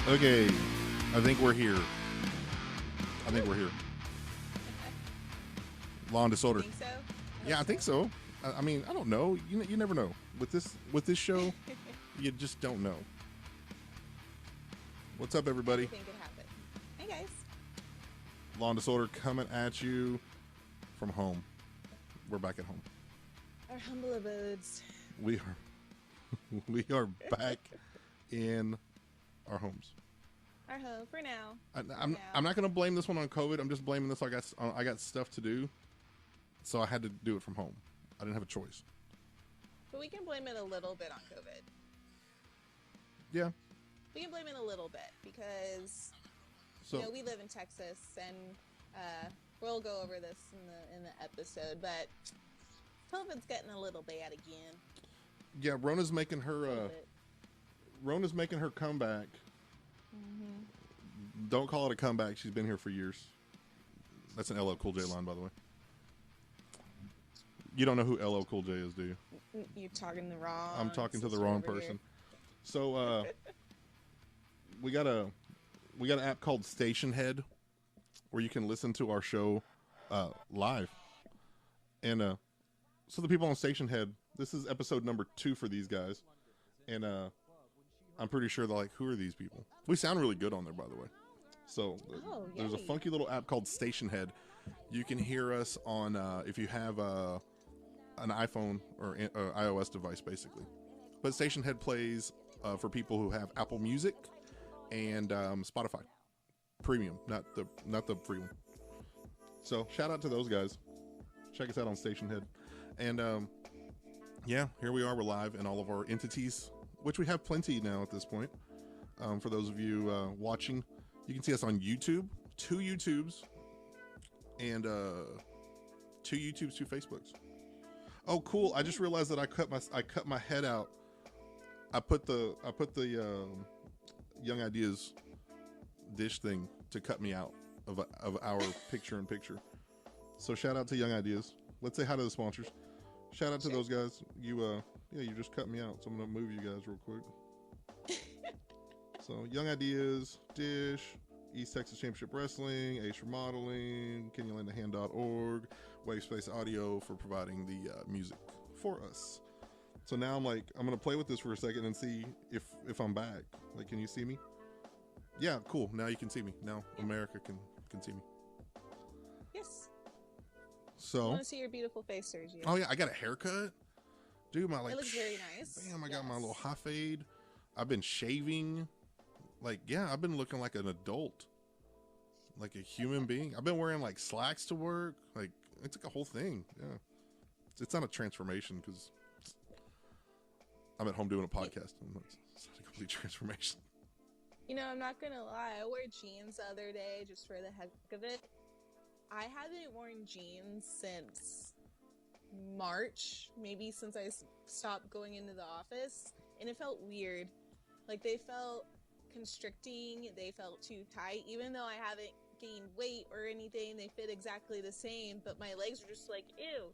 Okay, I think we're here. I think we're here. Law and You Disorder. think so? Yeah, I think so. I mean, I don't know. You never know with this show. You just don't know. What's up, everybody? Anything could happen. Hey guys. Law and Disorder coming at you from home. We're back at home. Our humble abodes. We are we are back in our homes. Our home for now. I'm not gonna blame this one on COVID. I'm just blaming this. I got stuff to do, so I had to do it from home. I didn't have a choice. But we can blame it a little bit on COVID. Yeah. We can blame it a little bit because So we live in Texas, and we'll go over this in the episode. But COVID's getting a little bad again. yeah, Rona's making her comeback. Mm-hmm. Don't call it a comeback. She's been here for years. That's an LL Cool J line, by the way. You don't know who LL Cool J is, do you? You're talking the wrong. I'm talking to the sister wrong over person. So we got an app called Station Head where you can listen to our show live. And so the people on Station Head, this is episode number 2 for these guys. And I'm pretty sure they're like, who are these people? We sound really good on there, by the way. So there's a yay. funky little app called Station Head. You can hear us on if you have an iPhone or iOS device, basically. But Station Head plays for people who have Apple Music and Spotify Premium, not the free one. So shout out to those guys. Check us out on Station Head. And yeah, here we are. We're live in all of our entities, which we have plenty now at this point. For those of you watching, you can see us on YouTube, 2 YouTubes, and 2 YouTubes, 2 Facebooks. Oh, cool! I just realized that I cut my head out. I put the Young Ideas dish thing to cut me out of our picture in picture. So shout out to Young Ideas. Let's say hi to the sponsors. Shout out to those guys. You just cut me out, so I'm gonna move you guys real quick. So Young Ideas, Dish, East Texas Championship Wrestling, Ace Remodeling, KenyaLandTheHand.org, Wavespace Audio for providing the music for us. So now I'm gonna play with this for a second and see if I'm back. Like, can you see me? Yeah, cool. Now you can see me. Now America can see me. Yes. I So. want to see your beautiful face, Sergio. Oh yeah, I got a haircut, dude. My It looks very nice. Bam! I got my Yes. little high fade. I've been shaving. I've been looking like an adult, like a human being. I've been wearing like slacks to work. Like, it's like a whole thing. Yeah, it's not a transformation because I'm at home doing a podcast. It's not a complete transformation. I'm not gonna lie. I wore jeans the other day just for the heck of it. I haven't worn jeans since March, maybe since I stopped going into the office, and it felt weird. Like, they felt constricting, they felt too tight, even though I haven't gained weight or anything. They fit exactly the same, but my legs are just like, ew.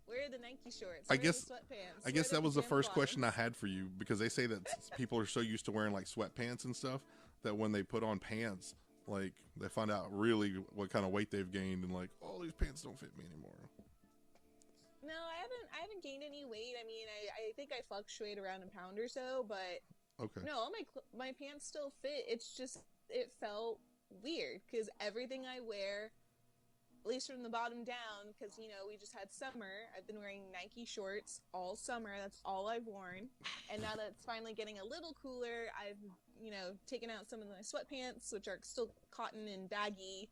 Where are the Nike shorts? Where are the sweatpants? I guess Where are that was the pajama first question I bottoms? had for you, because they say that people are so used to wearing like sweatpants and stuff that when they put on pants, like, they find out really what kind of weight they've gained and like, oh, these pants don't fit me anymore. No, I haven't gained any weight. I mean, I think I fluctuate around a pound or so, but Okay. no, all my pants still fit. It's just, it felt weird because everything I wear, at least from the bottom down, because we just had summer. I've been wearing Nike shorts all summer. That's all I've worn. And now that it's finally getting a little cooler, I've taken out some of my sweatpants, which are still cotton and baggy,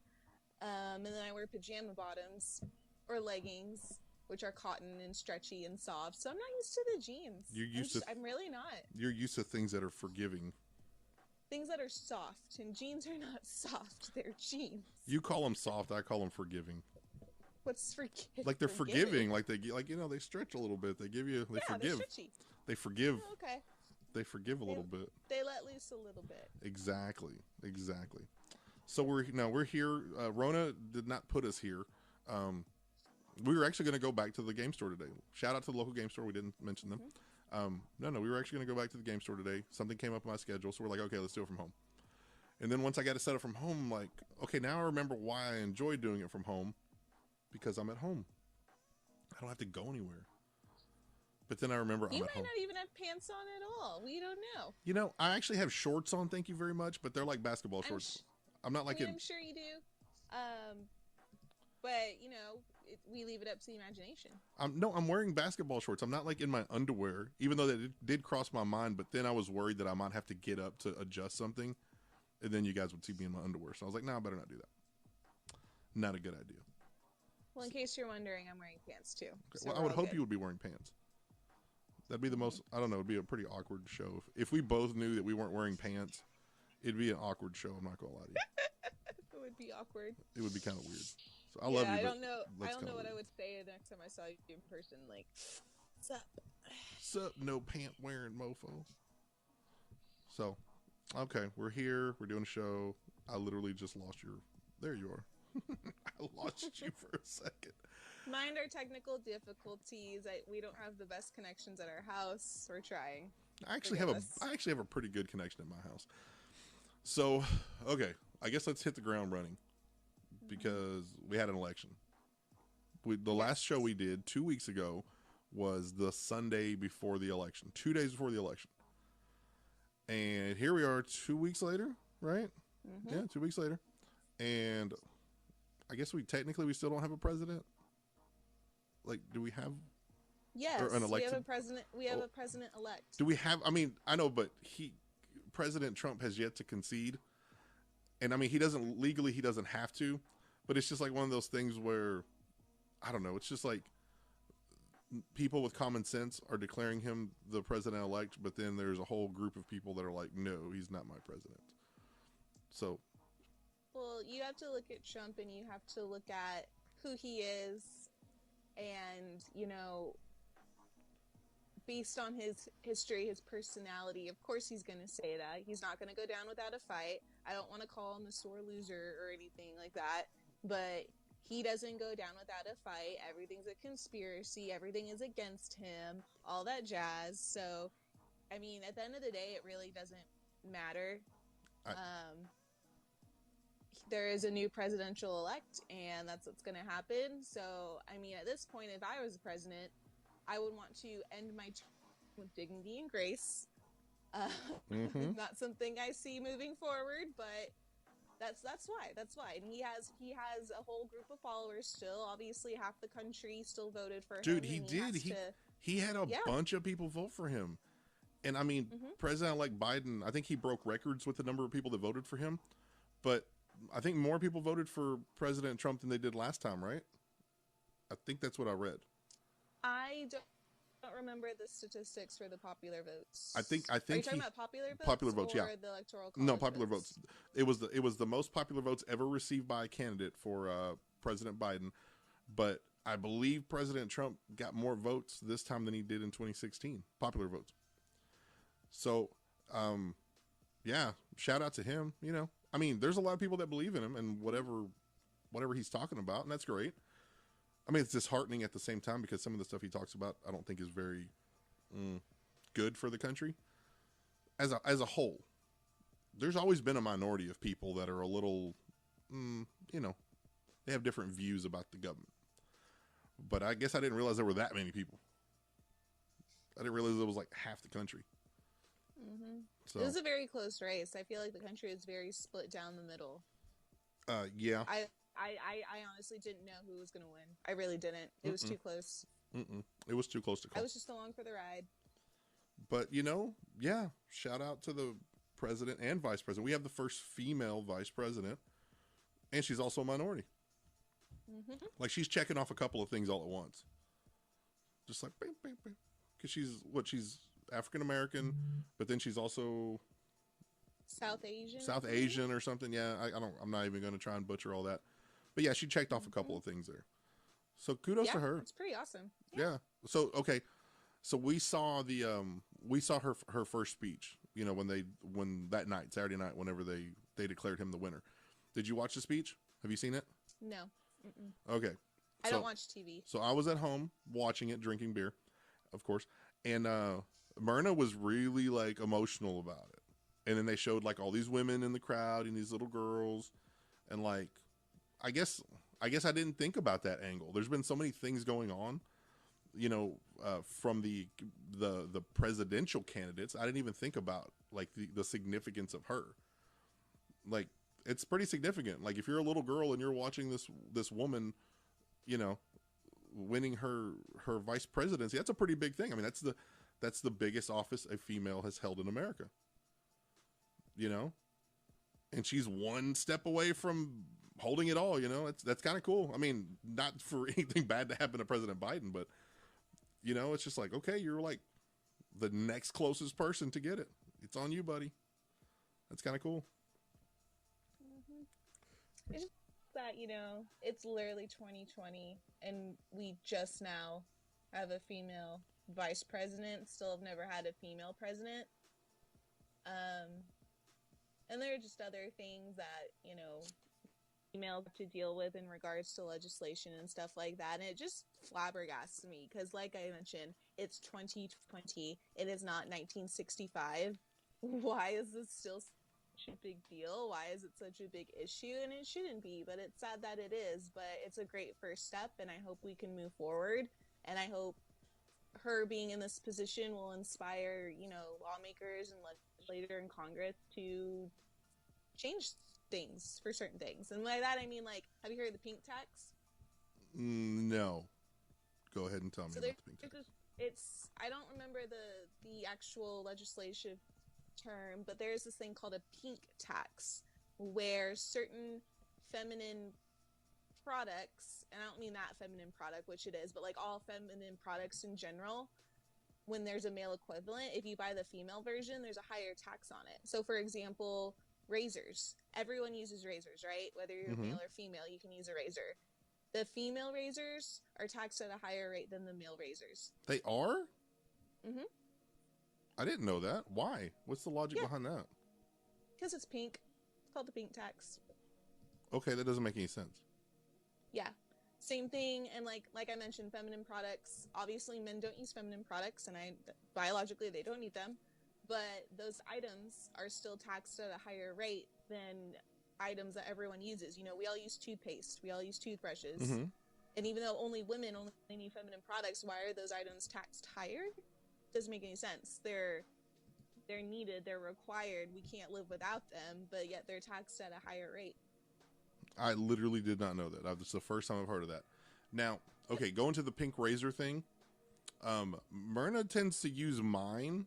and then I wear pajama bottoms or leggings, which are cotton and stretchy and soft. So I'm not used to the jeans. I'm really not. You're used to things that are forgiving. Things that are soft, and jeans are not soft. They're jeans. You call them soft, I call them forgiving. What's forgiving? Like, they're forgiving. Like, they stretch a little bit. They forgive. They're stretchy. They forgive. Oh, okay. They forgive a little bit. They let loose a little bit. Exactly. So we're here. Rona did not put us here. We were actually going to go back to the game store today. Shout out to the local game store. We didn't mention them. Mm-hmm. No, we were actually going to go back to the game store today. Something came up on my schedule, so we're like, okay, let's do it from home. And then once I got it set up from home, I'm like, okay, now I remember why I enjoy doing it from home, because I'm at home. I don't have to go anywhere. But then I remember You I'm at might home. not even have pants on at all. We don't know. You know, I actually have shorts on, thank you very much, but they're like basketball I'm shorts. sh- I'm not like in. I'm sure you do. But we leave it up to the imagination. I'm wearing basketball shorts. I'm not like in my underwear, even though that did cross my mind. But then I was worried that I might have to get up to adjust something, and then you guys would see me in my underwear. So I was like, no, I better not do that. Not a good idea. Well, in case you're wondering, I'm wearing pants too. Okay. So Well, I would hope you would be wearing pants. That'd be the most. I don't know. It'd be a pretty awkward show if we both knew that we weren't wearing pants. It'd be an awkward show. I'm not gonna lie to you. It would be awkward. It would be kind of weird. So I love you. I don't know. I that's don't know kinda what weird. I would say the next time I saw you in person. Like, what's up? Sup, no pant wearing mofo. So, okay, we're here. We're doing a show. I literally just lost your. There you are. I lost you for a second. Mind our technical difficulties. We don't have the best connections at our house. We're trying. I actually Forgive have us. I actually have a pretty good connection in my house. So, okay, I guess let's hit the ground running because we had an election. The last show we did 2 weeks ago was the Sunday before the election, 2 days before the election. And here we are 2 weeks later, right? Mm-hmm. Yeah, 2 weeks later. And I guess we still don't have a president. Like, do we have? Yes, Or an we have elected- a president. We have a president elect. Do we have? I mean, I know, but President Trump has yet to concede, and I mean, he doesn't legally. He doesn't have to, but it's just like one of those things where, I don't know. It's just like people with common sense are declaring him the president elect, but then there's a whole group of people that are like, no, he's not my president. So, Well, you have to look at Trump and you have to look at who he is, and based on his history, his personality, of course he's going to say that. He's not going to go down without a fight. I don't want to call him a sore loser or anything like that, but he doesn't go down without a fight. Everything's a conspiracy. Everything is against him. All that jazz. So, I mean, at the end of the day, it really doesn't matter. There is a new presidential elect, and that's what's going to happen. So, I mean, at this point, if I was the president, I would want to end my term with dignity and grace. Not something I see moving forward, but that's why. That's why. And he has a whole group of followers still. Obviously, half the country still voted for him. dude, he and did. He had a bunch of people vote for him, and I mean, President-elect Biden. I think he broke records with the number of people that voted for him, but I think more people voted for President Trump than they did last time, right? I think that's what I read. I don't remember the statistics for the popular votes. I think Are you talking about popular votes? Popular votes, or yeah. The electoral college No, popular votes. It was the most popular votes ever received by a candidate for President Biden, but I believe President Trump got more votes this time than he did in 2016. Popular votes. So, yeah, shout out to him. I mean, there's a lot of people that believe in him and whatever he's talking about, and that's great. I mean, it's disheartening at the same time because some of the stuff he talks about I don't think is very good for the country as a whole. There's always been a minority of people that are a little, they have different views about the government. But I guess I didn't realize there were that many people. I didn't realize it was like half the country. So, it was a very close race. I feel like the country is very split down the middle. yeah. I honestly didn't know who was going to win. I really didn't. It was too close. It was too close to call. I was just along for the ride. But, yeah, shout out to the president and vice president. We have the first female vice president, and she's also a minority. Like, she's checking off a couple of things all at once. Just like, bing, bing, bing. Because she's African-American, but then she's also South Asian. South Asian or something. Yeah, I'm not even going to try and butcher all that. But yeah, she checked off a couple of things there. So kudos to her. It's pretty awesome. Yeah. So, okay. So we saw her first speech, when that night, Saturday night, whenever they declared him the winner. Did you watch the speech? Have you seen it? No. Okay. I don't watch TV. So I was at home watching it, drinking beer, of course. And Myrna was really like emotional about it. And then they showed like all these women in the crowd and these little girls, and like, I guess I guess I didn't think about that angle. There's been so many things going on, from the presidential candidates. I didn't even think about like the significance of her. Like, it's pretty significant. Like, if you're a little girl and you're watching this woman, you know, winning her vice presidency, that's a pretty big thing. I mean, that's the biggest office a female has held in America. You know, and she's one step away from holding it all. That's kind of cool. I mean, not for anything bad to happen to President Biden, but it's just like, okay, you're like the next closest person to get it. It's on you, buddy. That's kind of cool. Hmm. It's just that, it's literally 2020 and we just now have a female vice president, still have never had a female president. Um, and there are just other things that, females have to deal with in regards to legislation and stuff like that. And it just flabbergasts me because, like I mentioned, it's 2020. It is not 1965. Why is this still such a big deal? Why is it such a big issue? And it shouldn't be, but it's sad that it is. But it's a great first step, and I hope we can move forward. And I hope her being in this position will inspire, lawmakers and legislators in Congress to change things for certain things. And by that, I mean, like, have you heard of the pink tax? No. Go ahead and tell me So about the pink tax. I don't remember the actual legislative term, but there's this thing called a pink tax where certain feminine products, and I don't mean that feminine product, which it is, but like all feminine products in general, when there's a male equivalent, if you buy the female version, there's a higher tax on it. So for example, razors. Everyone uses razors, right? Whether you're Mm-hmm. male or female, you can use a razor. The female razors are taxed at a higher rate than the male razors. They are? Mm-hmm. I didn't know that. Why? What's the logic Yeah, behind that? because it's pink. It's called the pink tax. Okay, that doesn't make any sense. Yeah. Same thing, and like I mentioned, feminine products. Obviously, men don't use feminine products, and biologically they don't need them. But those items are still taxed at a higher rate than items that everyone uses. We all use toothpaste, we all use toothbrushes, Mm-hmm. and even though only women only need feminine products, why are those items taxed higher? Doesn't make any sense. They're needed, they're required. We can't live without them, but yet they're taxed at a higher rate. I literally did not know that. This is the first time I've heard of that. Now, okay, going to the pink razor thing. Myrna tends to use mine,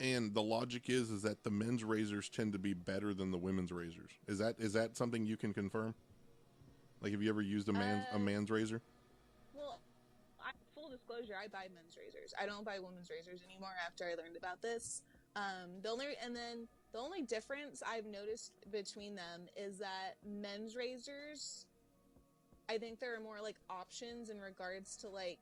and the logic is that the men's razors tend to be better than the women's razors. Is that something you can confirm? Like, have you ever used a man's razor? Well, full disclosure, I buy men's razors. I don't buy women's razors anymore after I learned about this. The only difference I've noticed between them is that men's razors, I think there are more like options in regards to like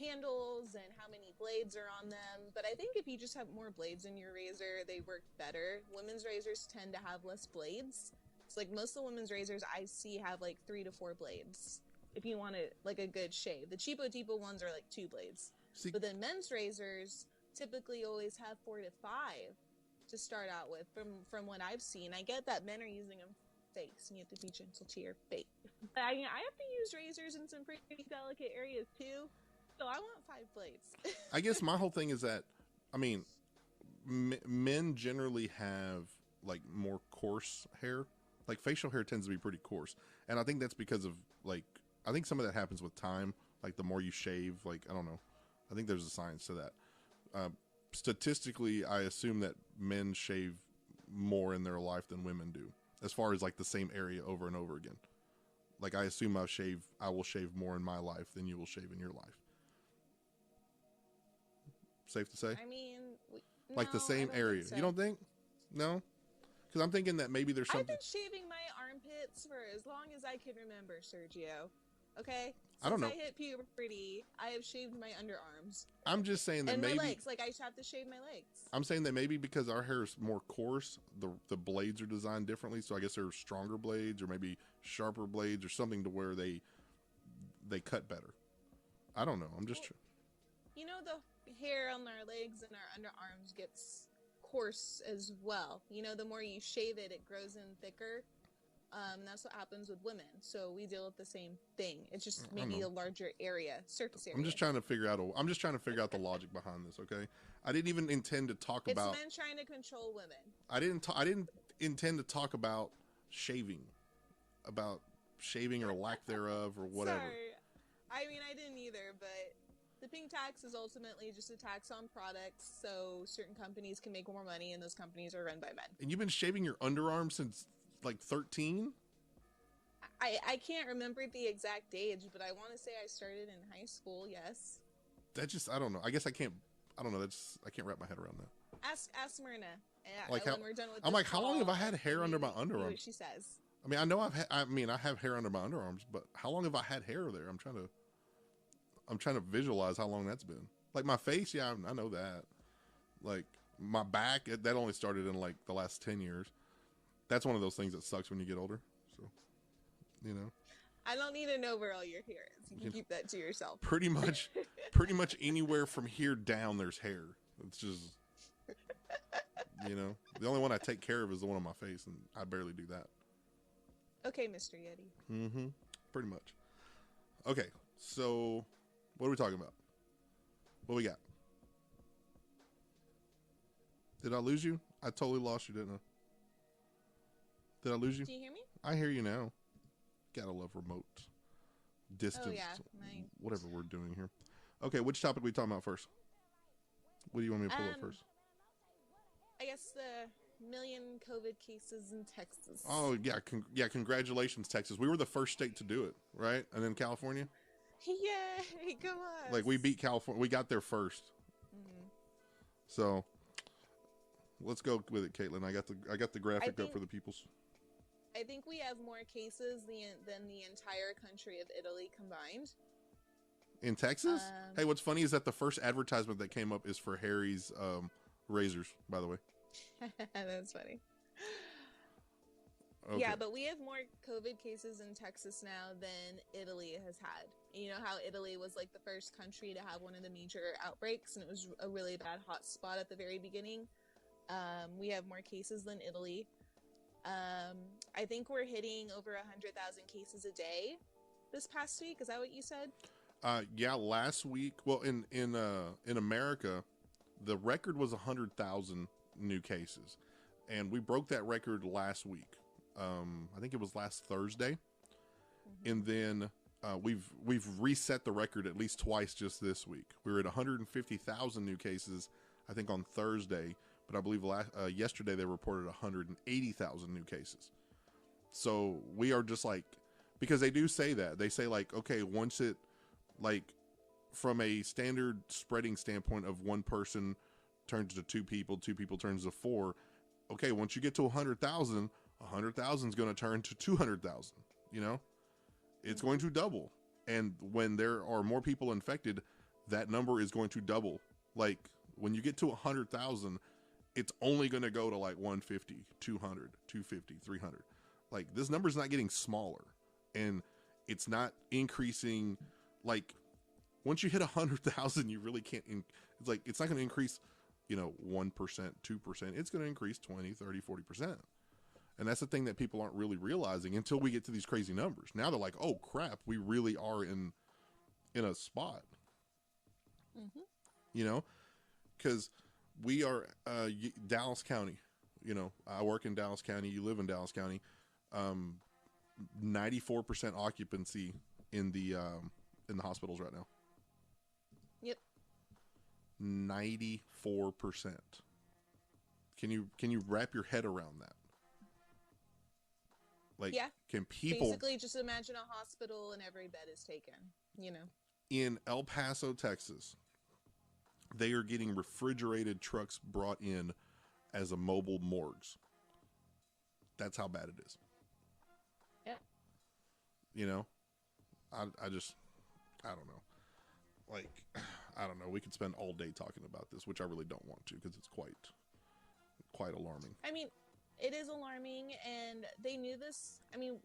handles and how many blades are on them. But I think if you just have more blades in your razor, they work better. Women's razors tend to have less blades. So like most of the women's razors I see have like 3 to 4 blades. If you want it like a good shave, the cheapo depot ones are like 2 blades. See, But then men's razors typically always have 4 to 5 to start out with. From what I've seen, I get that men are using them face, and you have to be gentle to your face. But I have to use razors in some pretty delicate areas too. So I want 5 blades. I guess my whole thing is that, I mean, men generally have like more coarse hair. Like, facial hair tends to be pretty coarse, and I think that's because of like, I think some of that happens with time. Like, the more you shave, like, I don't know, I think there's a science to that. Statistically, I assume that men shave more in their life than women do, as far as like the same area over and over again. Like, I assume I will shave more in my life than you will shave in your life. Safe to say? I mean, Like the same area. So. You don't think? No? Because I'm thinking that maybe there's something. I've been shaving my armpits for as long as I can remember, Sergio. Okay? I don't know. Since I hit puberty, I have shaved my underarms. I'm just saying that and maybe. my legs. Like, I just have to shave my legs. I'm saying that maybe because our hair is more coarse, the blades are designed differently. So I guess there's stronger blades or maybe sharper blades or something to where they cut better. I don't know. I'm just. The hair on our legs and our underarms gets coarse as well. You know, the more you shave it, it grows in thicker. That's what happens with women. So we deal with the same thing. It's just maybe a larger area, surface area. I'm just trying to figure out. I'm just trying to figure out the logic behind this. Okay, I didn't even intend to talk about. It's men trying to control women. I didn't intend to talk about shaving, or lack thereof or whatever. Sorry. I mean, I didn't either, but the pink tax is ultimately just a tax on products, so certain companies can make more money, and those companies are run by men. And you've been shaving your underarm since like 13? I can't remember the exact age, but I want to say I started in high school. Yes. That just, I don't know. I guess I can't. I don't know. I can't wrap my head around that. Ask Myrna. Like when we're done with I'm this like, how long have I had hair under my see underarms? what she says. I mean, I know I have hair under my underarms, but how long have I had hair there? I'm trying to visualize how long that's been. Like my face, yeah, I know that. Like my back, that only started in like the last 10 years. That's one of those things that sucks when you get older. So, you know. I don't need to know where all your hair is. You can keep that to yourself. Pretty much anywhere from here down, there's hair. It's just, you know, the only one I take care of is the one on my face, and I barely do that. Okay, Mr. Yeti. Mm-hmm. Pretty much. Okay, so what are we talking about? What we got? Did I lose you? I totally lost you, didn't I? Did I lose you? Do you hear me? I hear you now. Gotta love remote distance. Oh, yeah. Whatever we're doing here. Okay, which topic are we talking about first? What do you want me to pull up first? I guess the million COVID cases in Texas. Oh, yeah. Congratulations, Texas. We were the first state to do it, right? And then California? Yay, come on. Like, we beat California. We got there first. Mm-hmm. So, let's go with it, Caitlin. I got the graphic up for the peoples. I think we have more cases than the entire country of Italy combined. In Texas? Hey, what's funny is that the first advertisement that came up is for Harry's razors, by the way. That's funny. Okay. Yeah, but we have more COVID cases in Texas now than Italy has had. You know how Italy was like the first country to have one of the major outbreaks, and it was a really bad hot spot at the very beginning. We have more cases than Italy. I think we're hitting over 100,000 cases a day this past week. Is that what you said? Yeah, last week. Well, in America, the record was 100,000 new cases, and we broke that record last week. I think it was last Thursday, and then we've reset the record at least twice just this week. We were at 150,000 new cases, I think, on Thursday. But I believe yesterday they reported 180,000 new cases. So we are just like, because they do say that. They say like, okay, once it, like, from a standard spreading standpoint of one person turns to two people turns to four. Okay, once you get to 100,000, 100,000 is going to turn to 200,000. You know, it's going to double. And when there are more people infected, that number is going to double. Like when you get to 100,000, it's only going to go to like 150, 200, 250, 300. Like this number is not getting smaller, and it's not increasing. Like once you hit 100,000, you really can't. It's like, it's not going to increase, 1%, 2%. It's going to increase 20, 30, 40%. And that's the thing that people aren't really realizing until we get to these crazy numbers. Now they're like, oh crap, we really are in a spot, because we are Dallas County. I work in Dallas County. You live in Dallas County. 94% occupancy in the hospitals right now. Yep. 94%. Can you wrap your head around that? Like, yeah. Can people basically just imagine a hospital and every bed is taken? In El Paso, Texas, they are getting refrigerated trucks brought in as a mobile morgues. That's how bad it is. Yeah. I don't know. Like, I don't know. We could spend all day talking about this, which I really don't want to, because it's quite alarming. I mean, it is alarming, and they knew this. I mean,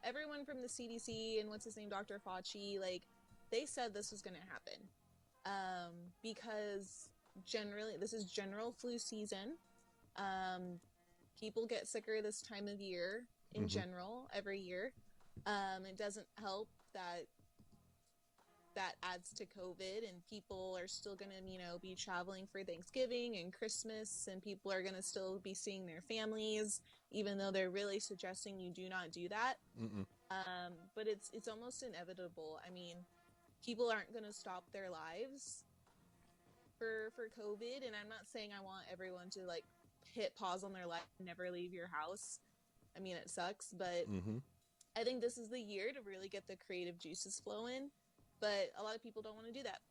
everyone from the CDC and Dr. Fauci, like, they said this was going to happen. Because generally, this is general flu season. Um, People get sicker this time of year in Hmm. general every year. It doesn't help that that adds to COVID, and people are still going to, be traveling for Thanksgiving and Christmas, and people are going to still be seeing their families, even though they're really suggesting you do not do that. Mm-mm. But it's almost inevitable. I mean, people aren't going to stop their lives for COVID, and I'm not saying I want everyone to like hit pause on their life and never leave your house. I mean, it sucks, but Mm-hmm. I think this is the year to really get the creative juices flowing. But a lot of people don't want to do that,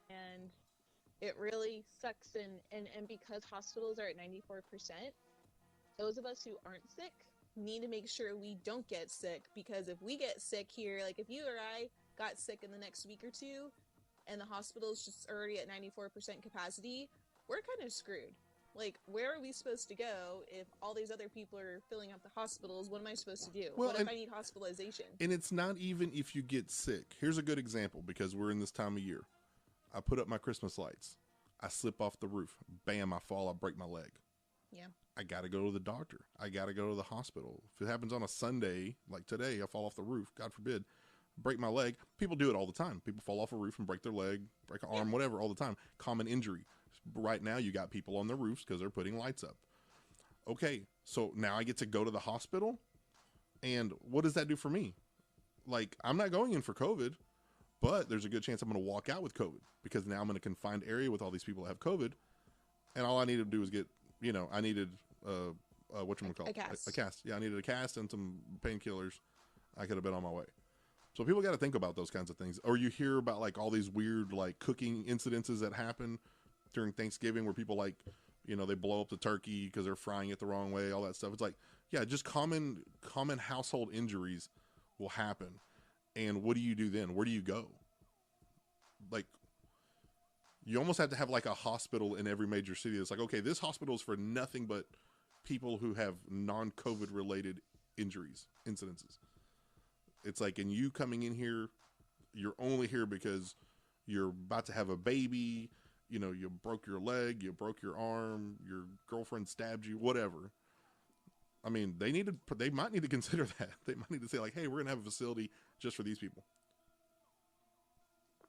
and it really sucks. And because hospitals are at 94%, those of us who aren't sick need to make sure we don't get sick, because if we get sick here, like if you or I got sick in the next week or two, and the hospital's just already at 94% capacity, we're kind of screwed. Like, where are we supposed to go if all these other people are filling up the hospitals? What am I supposed to do? Well, What if I need hospitalization? and it's not even if you get sick. Here's a good example because we're in this time of year. I put up my Christmas lights. I slip off the roof. Bam, I fall. I break my leg. Yeah. I got to go to the doctor. I got to go to the hospital. If it happens on a Sunday, like today, I fall off the roof, God forbid, break my leg. People do it all the time. People fall off a roof and break their leg, break an arm, whatever, all the time. Common injury. Right now, you got people on their roofs because they're putting lights up. Okay, so now I get to go to the hospital. And what does that do for me? Like, I'm not going in for COVID, but there's a good chance I'm going to walk out with COVID because now I'm in a confined area with all these people that have COVID. And all I needed to do was get, I needed, whatchamacallit? A cast. A cast. Yeah, I needed a cast and some painkillers. I could have been on my way. So people got to think about those kinds of things. Or you hear about like all these weird like cooking incidences that happen during Thanksgiving where people like, they blow up the turkey because they're frying it the wrong way, all that stuff. It's like, yeah, just common household injuries will happen. And what do you do then? Where do you go? Like, you almost have to have like a hospital in every major city. It's like, okay, this hospital is for nothing but people who have non-COVID related injuries, incidences. It's like, and you coming in here, you're only here because you're about to have a baby, you broke your leg, you broke your arm, your girlfriend stabbed you, whatever. I mean, they might need to consider that. They might need to say like, hey, we're going to have a facility just for these people.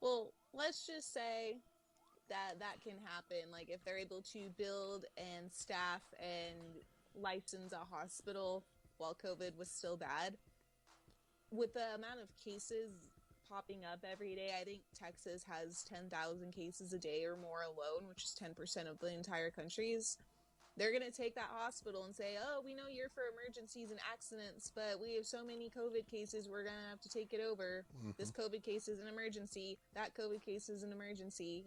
Well, let's just say that can happen. Like, if they're able to build and staff and license a hospital while COVID was still bad, with the amount of cases popping up every day, I think Texas has 10,000 cases a day or more alone, which is 10% of the entire country's. They're going to take that hospital and say, oh, we know you're for emergencies and accidents, but we have so many COVID cases, we're going to have to take it over. Mm-hmm. This COVID case is an emergency. That COVID case is an emergency.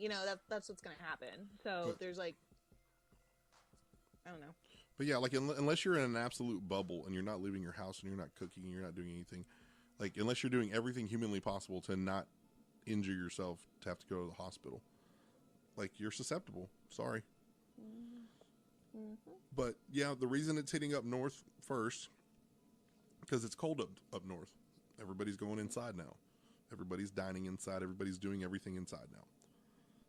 That's what's going to happen. So there's like, I don't know. But yeah, like unless you're in an absolute bubble and you're not leaving your house and you're not cooking and you're not doing anything, like unless you're doing everything humanly possible to not injure yourself to have to go to the hospital, like you're susceptible. Sorry. Mm-hmm. But yeah, the reason it's hitting up north first, because it's cold up north. Everybody's going inside now. Everybody's dining inside. Everybody's doing everything inside now.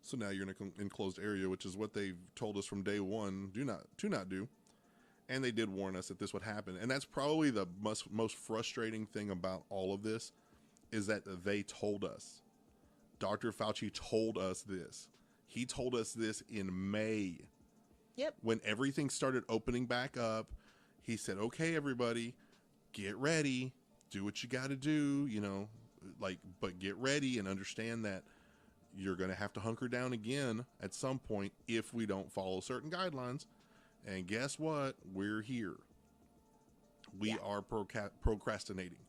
So now you're in an enclosed area, which is what they've told us from day one to not do. And they did warn us that this would happen. And that's probably the most frustrating thing about all of this is that they told us. Dr. Fauci told us this. He told us this in May. Yep. When everything started opening back up, he said, okay, everybody, get ready. Do what you got to do, but get ready and understand that you're going to have to hunker down again at some point if we don't follow certain guidelines. And guess what? We're here. We are procrastinating.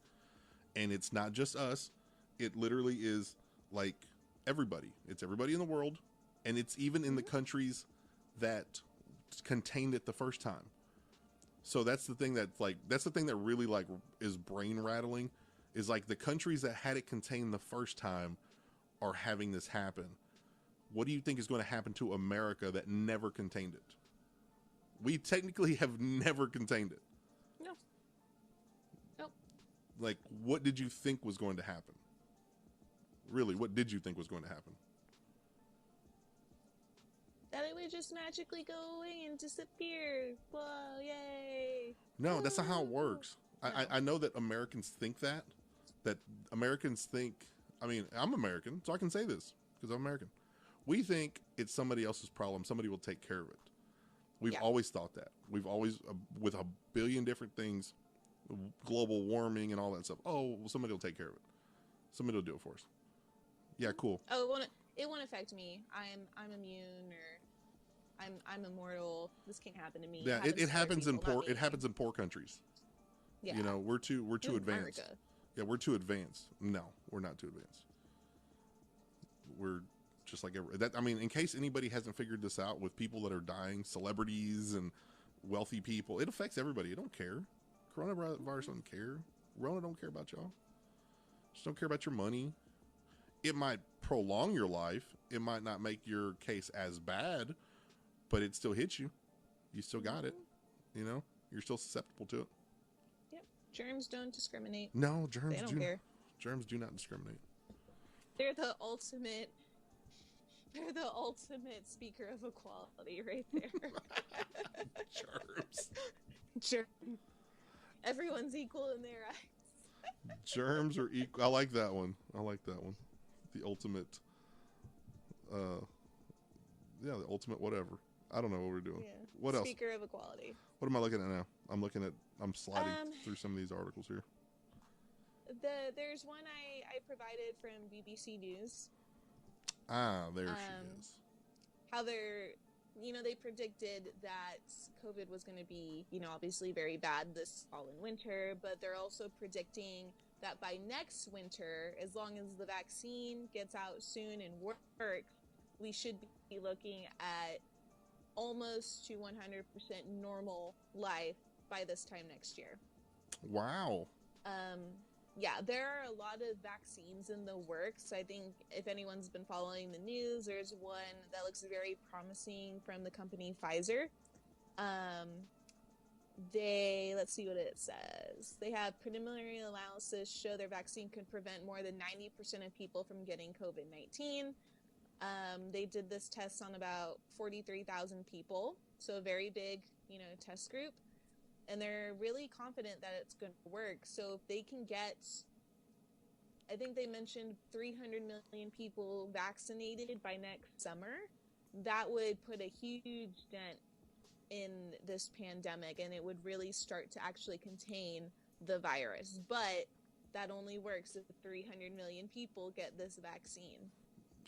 And it's not just us. It literally is like everybody. It's everybody in the world. And it's even in the countries that contained it the first time. So that's the thing that really like is brain rattling is like the countries that had it contained the first time are having this happen. What do you think is going to happen to America that never contained it? We technically have never contained it. No. Nope. Like, what did you think was going to happen? Really, what did you think was going to happen? that it would just magically go away and disappear. Whoa, yay. No, that's not how it Woo. works. No. I know that Americans think that Americans think, I mean, I'm American, so I can say this because I'm American. We think it's somebody else's problem. Somebody will take care of it. We've Yeah. always thought that. We've always, with a billion different things, global warming and all that stuff. Oh, well, somebody will take care of it. Somebody will do it for us. Yeah, cool. Oh, it won't affect me. I'm immune, or I'm immortal. This can't happen to me. Yeah, it happens in people, poor not it me. happens in poor countries. Yeah. You know, we're too This is advanced. America. Yeah, we're too advanced. No, we're not too advanced. We're just like that. I mean, in case anybody hasn't figured this out, with people that are dying, celebrities and wealthy people, it affects everybody. It don't care. Coronavirus don't care. Rona don't care about y'all. Just don't care about your money. It might prolong your life. It might not make your case as bad, but it still hits you. You still got it. You know, you're still susceptible to it. Yep. Germs don't discriminate. No, They don't care. Germs do not discriminate. They're the ultimate. They're the ultimate speaker of equality, right there. Germs. Germ. Everyone's equal in their eyes. Germs are equal. I like that one. The ultimate. Yeah, the ultimate whatever. I don't know what we're doing. Yeah. What else? Speaker of equality. What am I looking at now? I'm sliding through some of these articles here. There's one I provided from BBC News. Ah, there she is. How they predicted that COVID was going to be, obviously very bad this fall and winter, but they're also predicting that by next winter, as long as the vaccine gets out soon and works, we should be looking at almost to 100% normal life by this time next year. Wow. Yeah, there are a lot of vaccines in the works. I think if anyone's been following the news, there's one that looks very promising from the company Pfizer. Let's see what it says. They have preliminary analysis show their vaccine could prevent more than 90% of people from getting COVID-19. They did this test on about 43,000 people, so a very big, test group. And they're really confident that it's going to work. So if they can get, I think they mentioned 300 million people vaccinated by next summer, that would put a huge dent in this pandemic, and it would really start to actually contain the virus. But that only works if 300 million people get this vaccine.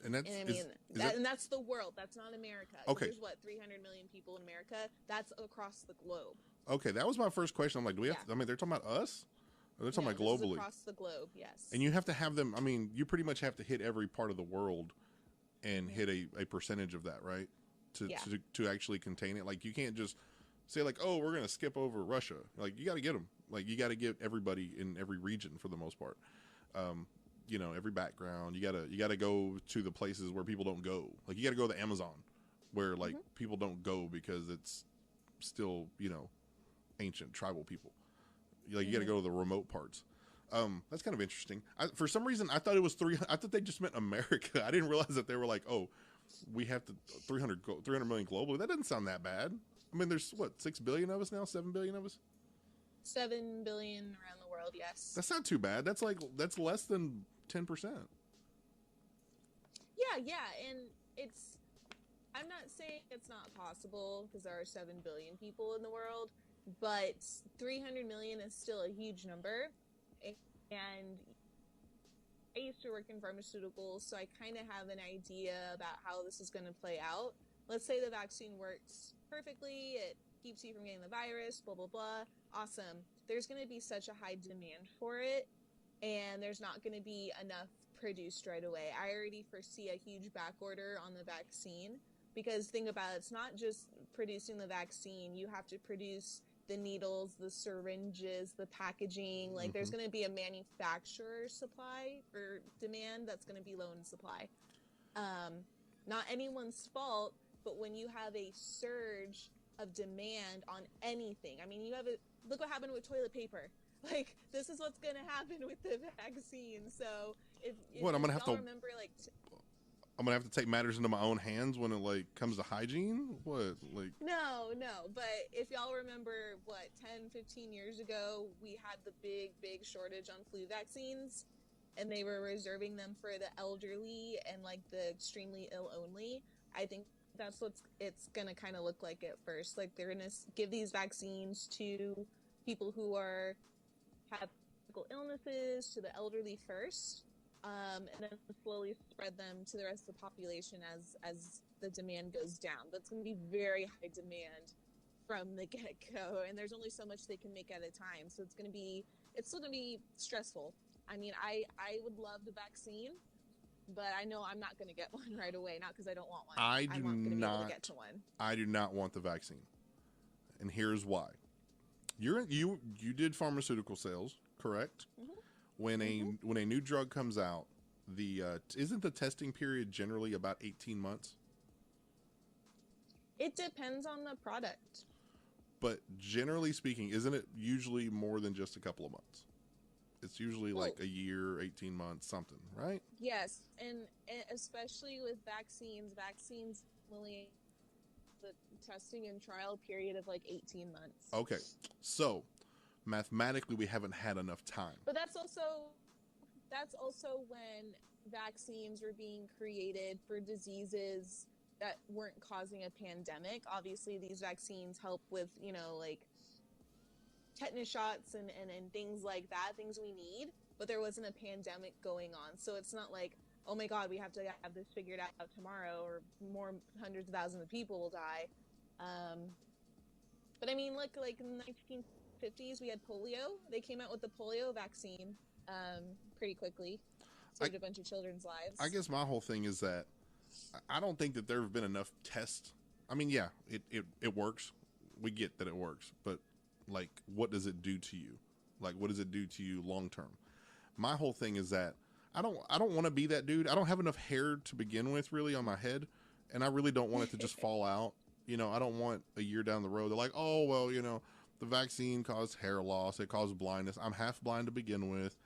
And that's, and that's the world. That's not America. Okay. There's 300 million people in America. That's across the globe. Okay, that was my first question. I'm like, do we have to, I mean, they're talking about us? Or they're talking about globally? Across the globe, yes. And you have to have them, I mean, you pretty much have to hit every part of the world and hit a percentage of that, right? To actually contain it. Like, you can't just say, like, oh, we're going to skip over Russia. Like, you got to get them. Like, you got to get everybody in every region for the most part. Every background. You got to go to the places where people don't go. Like, you got to go to the Amazon where, like, people don't go because it's still, ancient tribal people. Like, you got to go to the remote parts. That's kind of interesting. For some reason, I thought it was 300. I thought they just meant America. I didn't realize that they were like, oh, we have to 300 million globally. That doesn't sound that bad. I mean, there's 6 billion of us now, 7 billion of us. 7 billion around the world. Yes. That's not too bad. That's less than 10%. Yeah, and I'm not saying it's not possible because there are 7 billion people in the world, but 300 million is still a huge number. And I used to work in pharmaceuticals, so I kind of have an idea about how this is going to play out. Let's say the vaccine works perfectly, it keeps you from getting the virus, blah, blah, blah. Awesome. There's going to be such a high demand for it, and there's not going to be enough produced right away. I already foresee a huge back order on the vaccine, because think about it, it's not just producing the vaccine. You have to produce the needles, the syringes, the packaging. Like, there's going to be a manufacturer supply or demand that's going to be low in supply. Not anyone's fault, but when you have a surge of demand on anything, I mean, look what happened with toilet paper. Like, this is what's going to happen with the vaccine. So if I'm going to have to remember, I'm gonna have to take matters into my own hands when it like comes to hygiene. What like? No, no. But if y'all remember, what, 10, 15 years ago, we had the big shortage on flu vaccines, and they were reserving them for the elderly and like the extremely ill only. I think that's what it's gonna kind of look like at first. Like they're gonna give these vaccines to people who have physical illnesses, to the elderly first, and then slowly spread them to the rest of the population as the demand goes down. That's going to be very high demand from the get-go, and there's only so much they can make at a time. So it's still going to be stressful. I mean, I would love the vaccine, but I know I'm not going to get one right away. Not because I don't want one. I'm not going to be able to get to one. I do not want the vaccine, and here's why. You did pharmaceutical sales, correct? Mm-hmm. When a new drug comes out, isn't the testing period generally about 18 months? It depends on the product. But generally speaking, isn't it usually more than just a couple of months? It's usually like a year, 18 months, something, right? Yes, and especially with vaccines only the testing and trial period of like 18 months. Okay, so mathematically we haven't had enough time. But that's also when vaccines were being created for diseases that weren't causing a pandemic. Obviously, these vaccines help with, like tetanus shots and things like that, things we need, but there wasn't a pandemic going on. So it's not like, oh my God, we have to have this figured out tomorrow or more hundreds of thousands of people will die. But I mean, look, like in the 1950s, we had polio. They came out with the polio vaccine pretty quickly. Saved a bunch of children's lives. I guess my whole thing is that I don't think that there have been enough tests. I mean, yeah, it works. We get that it works, but like, what does it do to you? Like, what does it do to you long term? My whole thing is that I don't want to be that dude. I don't have enough hair to begin with, really, on my head, and I really don't want it to just fall out. I don't want a year down the road, they're like, oh, well, the vaccine caused hair loss. It caused blindness. I'm half blind to begin with.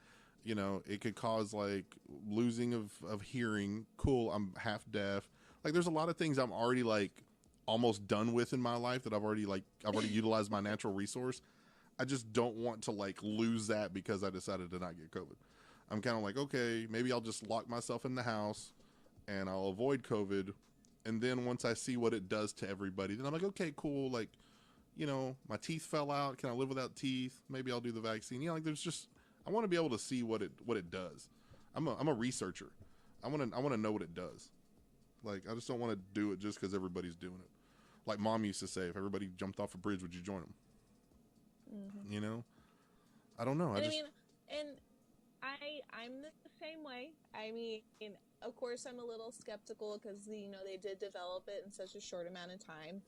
It could cause like losing of hearing. Cool. I'm half deaf. Like there's a lot of things I'm already like almost done with in my life that I've already utilized my natural resource. I just don't want to like lose that because I decided to not get COVID. I'm kind of like, okay, maybe I'll just lock myself in the house and I'll avoid COVID. And then once I see what it does to everybody, then I'm like, okay, cool. Like, my teeth fell out. Can I live without teeth? Maybe I'll do the vaccine. Like there's just, I want to be able to see what it does. I'm a researcher. I want to know what it does. Like I just don't want to do it just because everybody's doing it. Like Mom used to say, if everybody jumped off a bridge, would you join them? Mm-hmm. I don't know. I'm the same way. I mean, of course, I'm a little skeptical because they did develop it in such a short amount of time.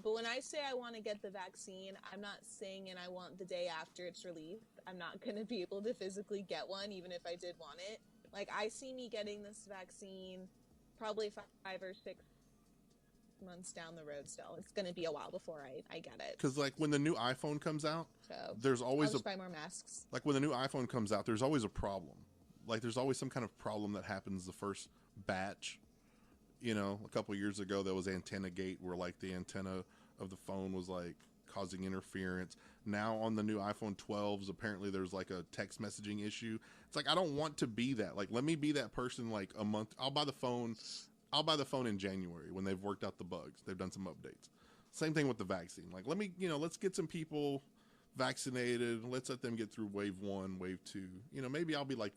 But when I say I want to get the vaccine, I'm not saying and I want the day after it's released. I'm not going to be able to physically get one, even if I did want it. Like, I see me getting this vaccine probably 5 or 6 months down the road still. It's going to be a while before I get it. Because, like, when the new iPhone comes out, there's always I'll just buy more masks. Like, when the new iPhone comes out, there's always a problem. Like, there's always some kind of problem that happens the first batch. A couple of years ago, there was Antenna Gate where, like, the antenna of the phone was, like, causing interference. Now, on the new iPhone 12s, apparently there's, like, a text messaging issue. It's like, I don't want to be that. Like, let me be that person, like, a month. I'll buy the phone in January when they've worked out the bugs. They've done some updates. Same thing with the vaccine. Like, let me, let's get some people vaccinated. Let's let them get through wave 1, wave 2. Maybe I'll be like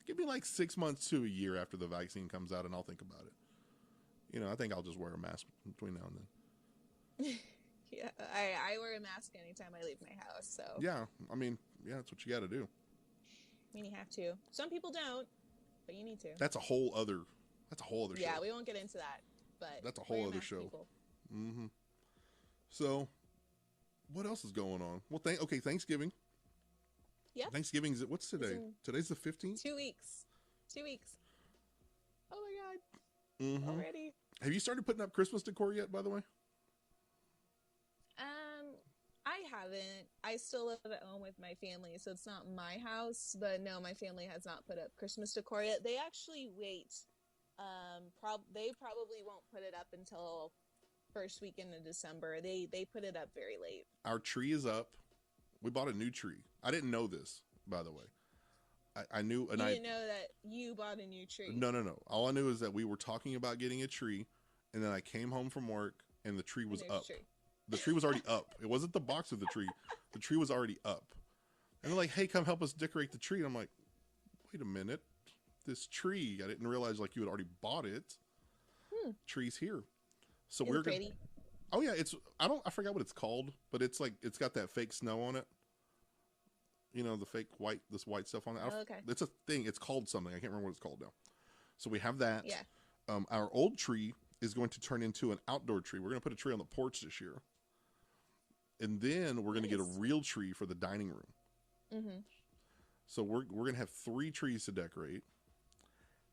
give me like 6 months to a year after the vaccine comes out and I'll think about it. I think I'll just wear a mask between now and then. Yeah, I wear a mask anytime I leave my house, so. Yeah, I mean, yeah, that's what you got to do. I mean, you have to. Some people don't, but you need to. That's a whole other show. Yeah, we won't get into that, but that's a whole other show. People. Mm-hmm. So, what else is going on? Well, Thanksgiving. Yeah. Thanksgiving's what's today? Today's the 15th? 2 weeks. 2 weeks. Oh my God. Mm-hmm. Already. Have you started putting up Christmas decor yet, by the way? I haven't. I still live at home with my family, so it's not my house. But no, my family has not put up Christmas decor yet. They actually wait. They probably won't put it up until first weekend of December. They put it up very late. Our tree is up. We bought a new tree. I didn't know this, by the way. I knew, and you didn't know that you bought a new tree. No. All I knew is that we were talking about getting a tree, and then I came home from work, and the tree was up. The tree was already up. It wasn't the box of the tree. The tree was already up. And they're like, "Hey, come help us decorate the tree." And I'm like, "Wait a minute, this tree! I didn't realize like you had already bought it. Tree's here." So we're gonna. Pretty. Oh yeah, I forgot what it's called, but it's like it's got that fake snow on it. You know, the fake white stuff on it. Okay. It's a thing. It's called something. I can't remember what it's called now. So we have that. Yeah. Our old tree is going to turn into an outdoor tree. We're going to put a tree on the porch this year. And then we're going to get a real tree for the dining room. Mm-hmm. So we're going to have 3 trees to decorate.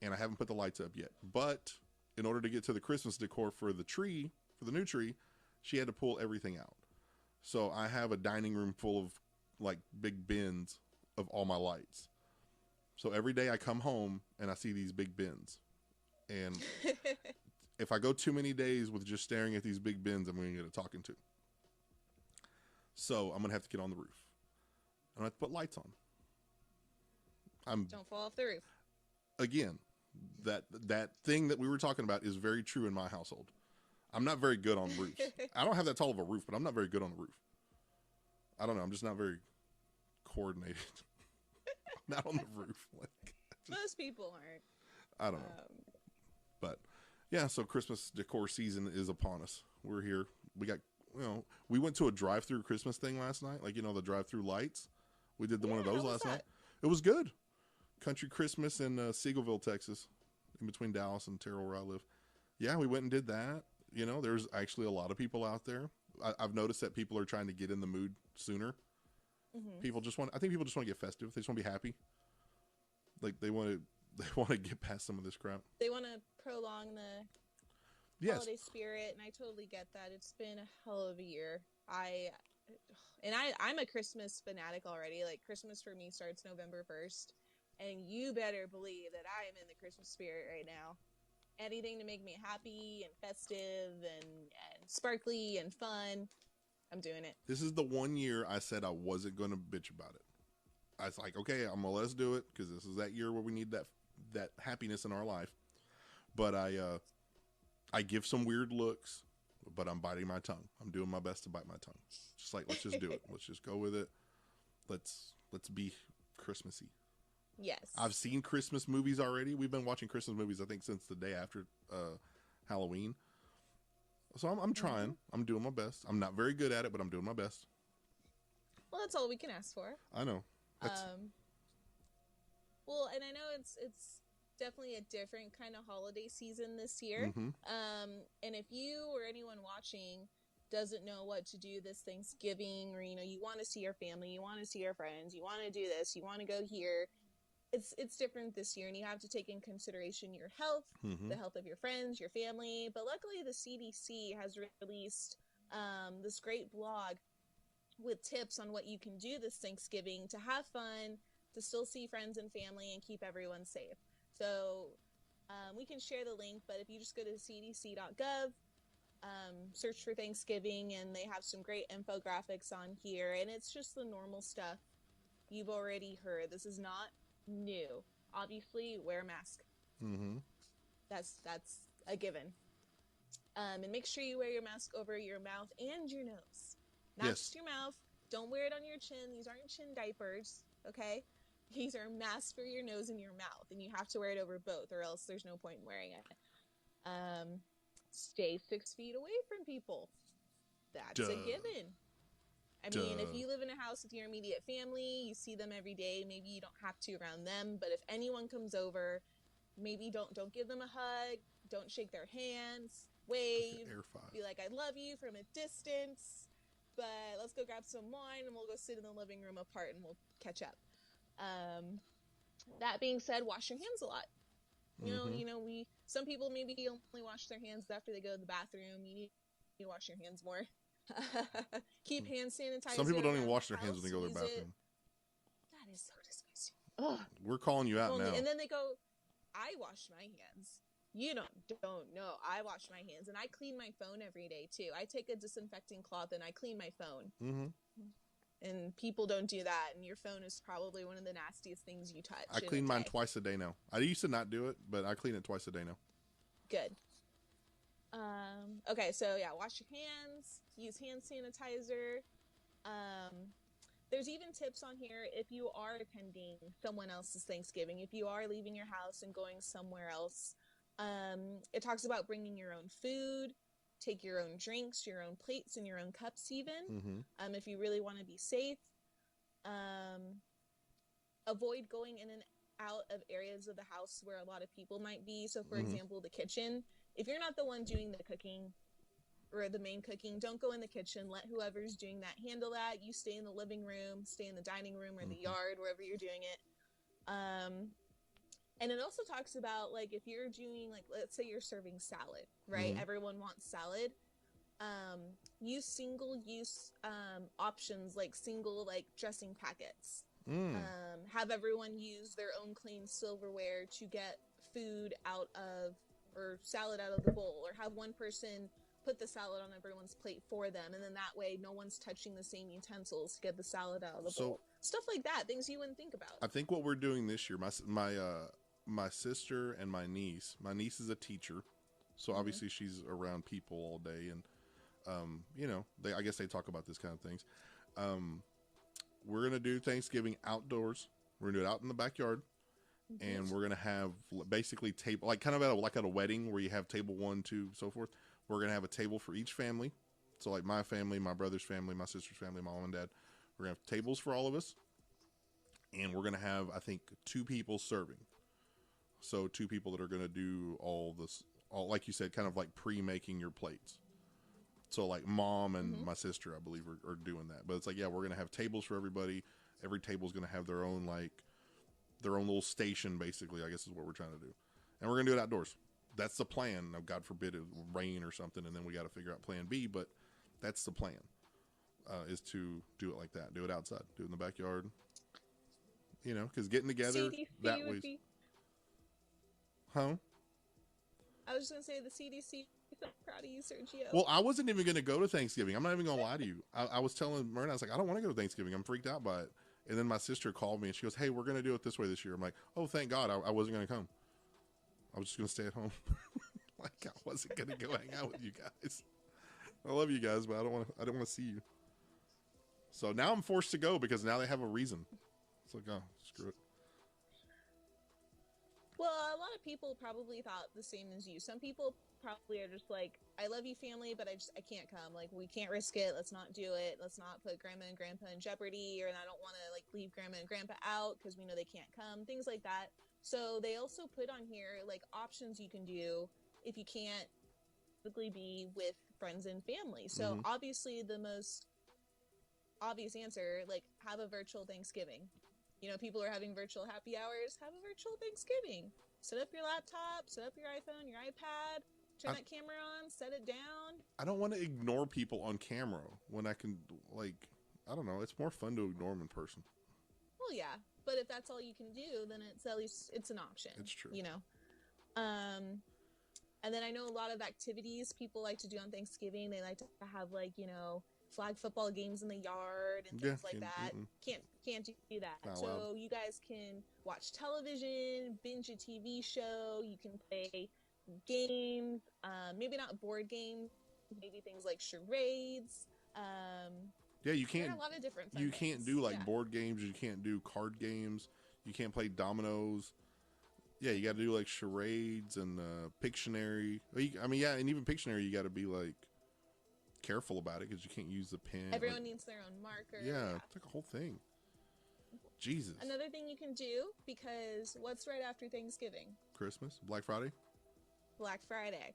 And I haven't put the lights up yet. But in order to get to the Christmas decor for the tree, for the new tree, she had to pull everything out. So I have a dining room full of like big bins of all my lights. So every day I come home and I see these big bins. And if I go too many days with just staring at these big bins, I'm going to get a talking to. So I'm going to have to get on the roof. I'm going to have to put lights on. Don't fall off the roof. Again, that thing that we were talking about is very true in my household. I'm not very good on roofs. I don't have that tall of a roof, but I'm not very good on the roof. I don't know. I'm just not very coordinated. Not on the roof. Most people aren't. I don't know. But yeah, so Christmas decor season is upon us. We're here. We got, we went to a drive-through Christmas thing last night. Like, the drive-through lights. We did one of those last night. It was good. Country Christmas in Seagoville, Texas, in between Dallas and Terrell, where I live. Yeah, we went and did that. There's actually a lot of people out there. I've noticed that people are trying to get in the mood sooner. Mm-hmm. I think people just want to get festive. They just want to be happy. Like they want to get past some of this crap. They want to prolong the holiday spirit, and I totally get that. It's been a hell of a year. I'm a Christmas fanatic already. Like Christmas for me starts November 1st, and you better believe that I am in the Christmas spirit right now. Anything to make me happy and festive and sparkly and fun, I'm doing it. This is the one year I said I wasn't going to bitch about it. I was like, okay, I'm going to let us do it because this is that year where we need that happiness in our life. But I give some weird looks, but I'm biting my tongue. I'm doing my best to bite my tongue. Just like, let's just do it. Let's just go with it. Let's be Christmassy. Yes. I've seen Christmas movies already. We've been watching Christmas movies, I think, since the day after Halloween. So I'm trying. Mm-hmm. I'm doing my best. I'm not very good at it, but I'm doing my best. Well, that's all we can ask for. I know. Well, and I know it's definitely a different kind of holiday season this year. Mm-hmm. And if you or anyone watching doesn't know what to do this Thanksgiving, or you want to see your family, you want to see your friends, you want to do this, you want to go here, it's different this year, and you have to take in consideration your health, mm-hmm. the health of your friends, your family. But luckily, the CDC has released this great blog with tips on what you can do this Thanksgiving to have fun, to still see friends and family, and keep everyone safe. So we can share the link, but if you just go to cdc.gov, search for Thanksgiving, and they have some great infographics on here, and it's just the normal stuff you've already heard. This is not new. Obviously, wear a mask. Mm-hmm. That's a given. And make sure you wear your mask over your mouth and your nose. Not just your mouth. Don't wear it on your chin. These aren't chin diapers, okay? These are masks for your nose and your mouth, and you have to wear it over both, or else there's no point in wearing it. Stay 6 feet away from people. That's a given. I mean, if you live in a house with your immediate family, you see them every day, maybe you don't have to around them, but if anyone comes over, maybe don't give them a hug, don't shake their hands, wave, be like, I love you from a distance, but let's go grab some wine and we'll go sit in the living room apart and we'll catch up. That being said, wash your hands a lot. Some people maybe only wash their hands after they go to the bathroom. You need to wash your hands more. Keep hand sanitizer. Some people don't even around wash the their hands when house, they go to the use it. bathroom. That is so disgusting. Ugh. We're calling you If out only. now. And then they go, I wash my hands. You don't know. I wash my hands, and I clean my phone every day too. I take a disinfecting cloth and I clean my phone. Mm-hmm. And people don't do that, and your phone is probably one of the nastiest things you touch. I clean mine twice a day now. I used to not do it, but I clean it twice a day now. Good. Okay, so yeah, wash your hands, use hand sanitizer. There's even tips on here if you are attending someone else's Thanksgiving, if you are leaving your house and going somewhere else. It talks about bringing your own food, take your own drinks, your own plates, and your own cups even, if you really want to be safe. Avoid going in and out of areas of the house where a lot of people might be. So, for example, the kitchen. If you're not the one doing the cooking or the main cooking, don't go in the kitchen. Let whoever's doing that handle that. You stay in the living room, stay in the dining room or the yard, wherever you're doing it. And it also talks about, like, if you're doing, like, let's say you're serving salad, right? Everyone wants salad. Use single-use options, like single, like, dressing packets. Have everyone use their own clean silverware to get food out of, or salad out of the bowl, or have one person put the salad on everyone's plate for them, and then that way no one's touching the same utensils to get the salad out of the bowl. Stuff like that, things you wouldn't think about. I think what we're doing this year, my sister and my niece is a teacher, so obviously she's around people all day, and you know, I guess they talk about this kind of things. We're gonna do Thanksgiving outdoors. We're gonna do it out in the backyard, and we're gonna have basically table, like kind of at a wedding where you have table 1, 2, so forth. We're gonna have a table for each family. So like my family, my brother's family, my sister's family, my mom and dad. We're gonna have tables for all of us, and we're gonna have, I think, 2 people serving. So 2 people that are gonna do all this, all like you said, kind of like pre-making your plates. So like mom and my sister, I believe, are doing that. But it's like, yeah, we're gonna have tables for everybody. Every table's gonna have their own little station, basically, I guess is what we're trying to do. And we're gonna do it outdoors. That's the plan. Now, God forbid it rain or something, and then we got to figure out plan B, but that's the plan, is to do it like that. Do it outside. Do it in the backyard. You know, because getting together CDC that way. Huh? I was just going to say the CDC. I'm proud of you, Sergio. Well, I wasn't even going to go to Thanksgiving. I'm not even going to lie to you. I was telling Myrna, I was like, I don't want to go to Thanksgiving. I'm freaked out by it. And then my sister called me and she goes, hey, we're going to do it this way this year. I'm like, oh, thank God. I wasn't going to come. I was just going to stay at home. Like, I wasn't going to go hang out with you guys. I love you guys, but I don't want to see you. So now I'm forced to go because now they have a reason. It's like, oh, screw it. Well, a lot of people probably thought the same as you. Some people probably are just like, I love you, family, but I can't come. Like, we can't risk it. Let's not do it. Let's not put grandma and grandpa in jeopardy, or I don't want to, like, leave grandma and grandpa out because we know they can't come. Things like that. So they also put on here, like, options you can do if you can't typically be with friends and family. So obviously the most obvious answer, like, have a virtual Thanksgiving. You know, people are having virtual happy hours. Have a virtual Thanksgiving. Set up your laptop, set up your iPhone, your iPad, turn that camera on, set it down. I don't want to ignore people on camera when I can, like, I don't know. It's more fun to ignore them in person. Well, yeah. But if that's all you can do, then it's at least, it's an option. It's true. You know? And then I know a lot of activities people like to do on Thanksgiving. They like to have, like, you know, flag football games in the yard and things like that. Can't do that. Not so allowed. you guys can watch television, binge a TV show. You can play games, maybe not board games, maybe things like charades. Yeah, you can't. There are a lot of different fun You things. can't do like board games. You can't do card games. You can't play dominoes. Yeah, you got to do like charades and Pictionary. I mean, yeah, and even Pictionary, you got to be like careful about it because you can't use the pen. Everyone needs their own marker. Yeah, it's like a whole thing. Jesus. Another thing you can do, because what's right after Thanksgiving? Christmas, Black Friday. Black Friday.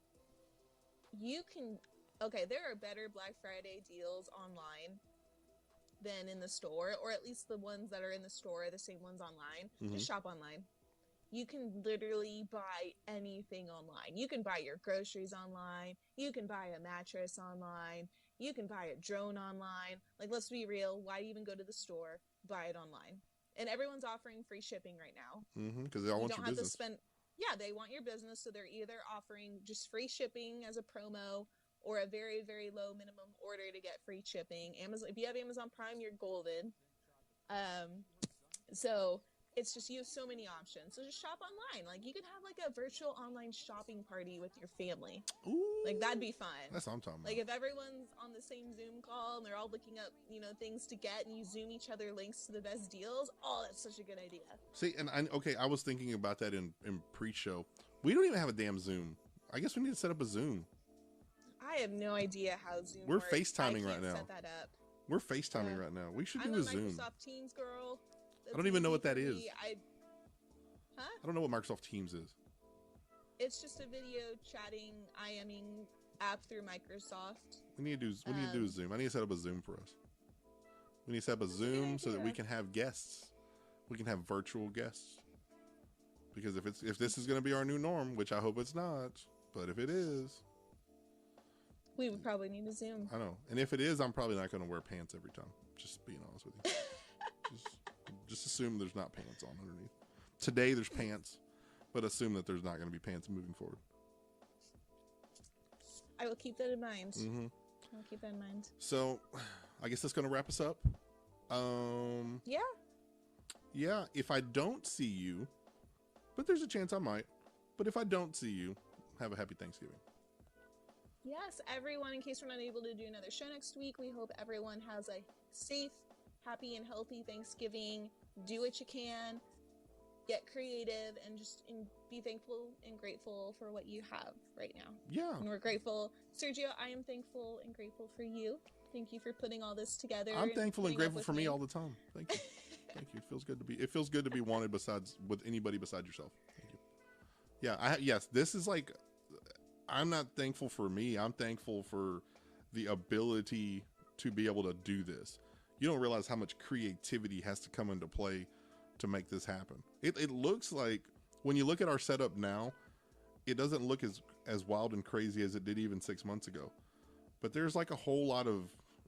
You can, okay, there are better Black Friday deals online than in the store, or at least the ones that are in the store are the same ones online. Just shop online. You can literally buy anything online. You can buy your groceries online. You can buy a mattress online. You can buy a drone online. Like, let's be real. Why even go to the store? Buy it online. And everyone's offering free shipping right now. Because they all You want don't your have to business. spend. Yeah, they want your business, so they're either offering just free shipping as a promo or a very, very low minimum order to get free shipping. Amazon, if you have Amazon Prime, you're golden. So it's just, you have so many options. So just shop online. Like, you could have like a virtual online shopping party with your family. Ooh, Like, that'd be fun. that's what I'm talking Like, about. if everyone's on the same Zoom call and they're all looking up, things to get, and you Zoom each other links to the best deals, oh, that's such a good idea. See, and I was thinking about that in pre-show. We don't even have a damn Zoom. I guess we need to set up a Zoom. I have no idea how Zoom We're works. FaceTiming right I can't now. set that up. We're FaceTiming right now. We should I'm do a a Zoom. Microsoft Teams girl. I don't even know what that is. Huh? I don't know what Microsoft Teams is. It's just a video chatting, IMing app through Microsoft. We need to do a Zoom. I need to set up a Zoom for us. We need to set up a Zoom so that we can have guests. We can have virtual guests. Because if this is going to be our new norm, which I hope it's not, but if it is, we would probably need a Zoom. I know. And if it is, I'm probably not going to wear pants every time. Just being honest with you. just assume there's not pants on underneath. Today there's pants, but assume that there's not going to be pants moving forward. I will keep that in mind. Mm-hmm. I'll keep that in mind. So, I guess that's going to wrap us up. Yeah, if I don't see you, but there's a chance I might, but if I don't see you, have a happy Thanksgiving. Yes, everyone, in case we're not able to do another show next week, we hope everyone has a safe, happy, and healthy Thanksgiving. Do what you can, get creative, and just be thankful and grateful for what you have right now. Yeah. And we're grateful. Sergio, I am thankful and grateful for you. Thank you for putting all this together. I'm thankful and grateful for me all the the time. Thank you. Thank you. It feels good to be wanted with anybody besides yourself. Thank you. Yeah, yes, this is like, I'm not thankful for me. I'm thankful for the ability to be able to do this. You don't realize how much creativity has to come into play to make this happen. It looks like, when you look at our setup now, it doesn't look as wild and crazy as it did even 6 months ago. But there's like a whole lot of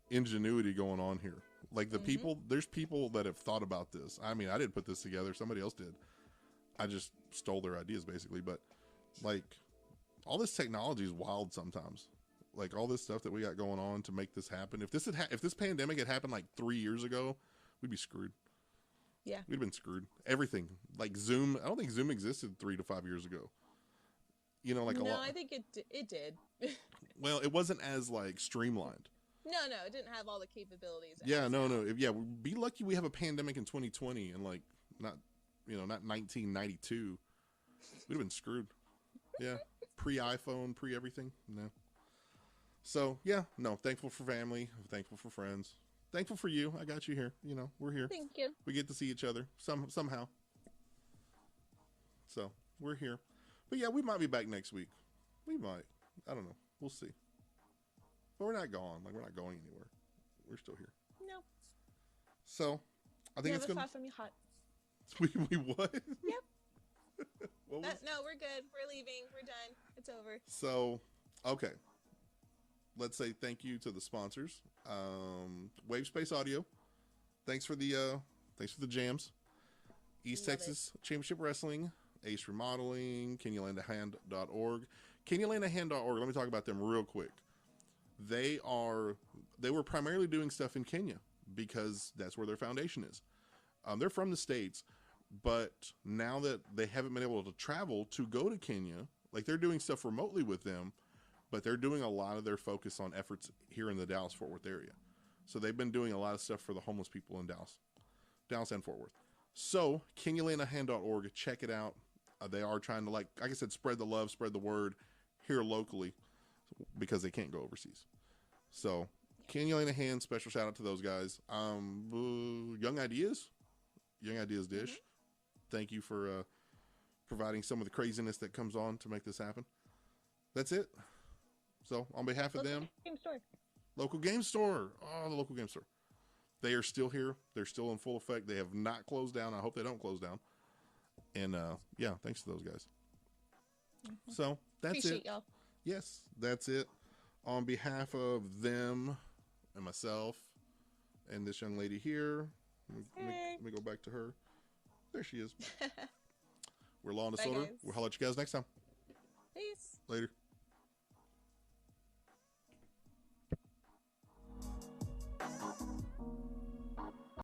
ingenuity going on here. Like there's people that have thought about this. I mean, I didn't put this together. Somebody else did. I just stole their ideas basically. But like, all this technology is wild sometimes. Like, all this stuff that we got going on to make this happen. If this pandemic had happened like 3 years ago, we'd be screwed. Yeah. We'd have been screwed. Everything. Like Zoom. I don't think Zoom existed 3 to 5 years ago. Like a lot. No, I think it did. Well, it wasn't as like streamlined. No, it didn't have all the capabilities. Yeah, no. Be lucky we have a pandemic in 2020 and like not 1992. We'd have been screwed. Yeah. Pre-iPhone, pre-everything. No. So, yeah, no, thankful for family, thankful for friends, thankful for you. I got you here. We're here. Thank you. We get to see each other somehow. So, we're here. But yeah, we might be back next week. We might. I don't know. We'll see. But we're not gone. Like, we're not going anywhere. We're still here. No. So, I think it's Never going to... far from you hot. We what? Yep. What was... No, we're good. We're leaving. We're done. It's over. So, okay. Let's say thank you to the sponsors. Wave Space Audio. Thanks for the jams. East Love Texas Championship Wrestling, Ace Remodeling, KenyaLandAhand.org. KenyaLandAhand.org, let me talk about them real quick. They were primarily doing stuff in Kenya because that's where their foundation is. They're from the States, but now that they haven't been able to travel to go to Kenya, like, they're doing stuff remotely with them, but they're doing a lot of their focus on efforts here in the Dallas-Fort Worth area. So they've been doing a lot of stuff for the homeless people in Dallas and Fort Worth. So, KenyaLandAhand.org, check it out. They are trying to, like I said, spread the love, spread the word here locally because they can't go overseas. So, Kenya Lane Hand, special shout out to those guys. Young Ideas Dish. Thank you for providing some of the craziness that comes on to make this happen. That's it. So, on behalf of them, Local Game Store. Oh, the local game store. They are still here. They're still in full effect. They have not closed down. I hope they don't close down. And yeah, thanks to those guys. So that's Appreciate it. Y'all. Yes, that's it. On behalf of them and myself and this young lady here, let me go back to her. There she is. We're Law and Bye, Disorder. guys. We'll holler at you guys next time. Peace. Later.